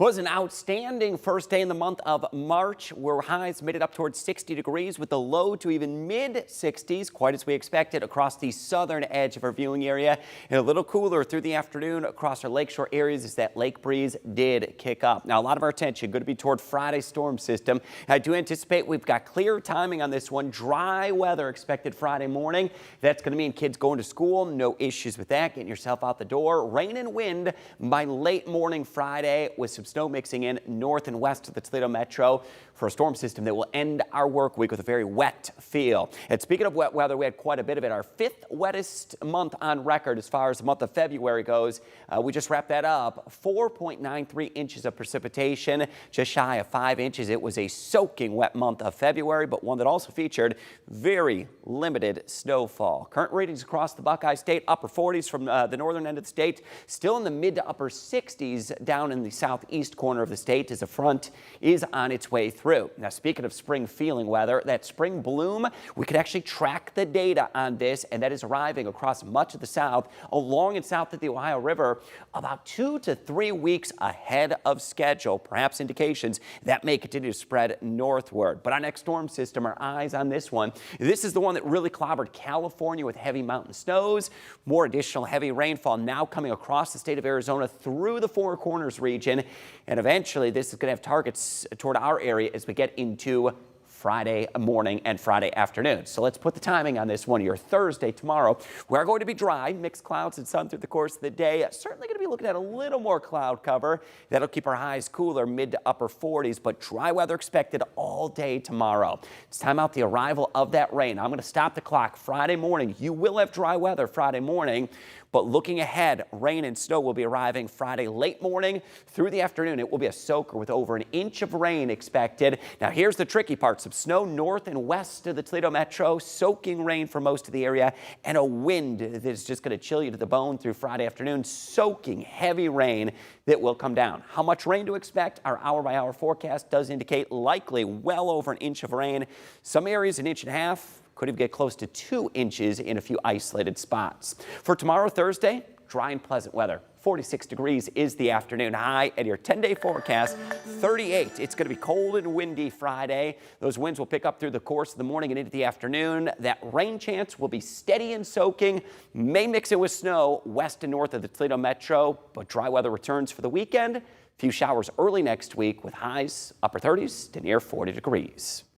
Was an outstanding first day in the month of March, where highs made it up towards 60 degrees with the low to even mid-60s, quite as we expected across the southern edge of our viewing area. And a little cooler through the afternoon across our lakeshore areas as that lake breeze did kick up. Now, a lot of our attention going to be toward Friday's storm system. I do anticipate we've got clear timing on this one. Dry weather expected Friday morning. That's going to mean kids going to school. No issues with that. Getting yourself out the door. Rain and wind by late morning Friday with some snow mixing in north and west of the Toledo metro for a storm system that will end our work week with a very wet feel. And speaking of wet weather, we had quite a bit of it. Our fifth wettest month on record as far as the month of February goes. We just wrapped that up. 4.93 inches of precipitation, just shy of 5 inches. It was a soaking wet month of February, but one that also featured very limited snowfall. Current ratings across the Buckeye State, upper 40s from the northern end of the state, still in the mid to upper 60s down in the southeast corner of the state as a front is on its way through. Now, speaking of spring feeling weather, that spring bloom, we could actually track the data on this, and that is arriving across much of the south, along and south of the Ohio River, about 2 to 3 weeks ahead of schedule. Perhaps indications that may continue to spread northward. But our next storm system, our eyes on this one. This is the one that really clobbered California with heavy mountain snows. More additional heavy rainfall now coming across the state of Arizona through the Four Corners region. And eventually, this is going to have targets toward our area as we get into Friday morning and Friday afternoon. So let's put the timing on this one. Your Thursday tomorrow. We're going to be dry, mixed clouds and sun through the course of the day. Certainly going to be looking at a little more cloud cover. That'll keep our highs cooler, mid to upper 40s, but dry weather expected all day tomorrow. It's time out the arrival of that rain. I'm going to stop the clock Friday morning. You will have dry weather Friday morning. But looking ahead, rain and snow will be arriving Friday late morning through the afternoon. It will be a soaker with over an inch of rain expected. Now, here's the tricky part. Some snow north and west of the Toledo metro, soaking rain for most of the area, and a wind that is just going to chill you to the bone through Friday afternoon. Soaking heavy rain that will come down. How much rain to expect? Our hour-by-hour forecast does indicate likely well over an inch of rain. Some areas an inch and a half. Could even get close to 2 inches in a few isolated spots. For tomorrow, Thursday, dry and pleasant weather. 46 degrees is the afternoon high, and your 10-day forecast, 38. It's going to be cold and windy Friday. Those winds will pick up through the course of the morning and into the afternoon. That rain chance will be steady and soaking, may mix it with snow west and north of the Toledo metro, but dry weather returns for the weekend. A few showers early next week with highs upper 30s to near 40 degrees.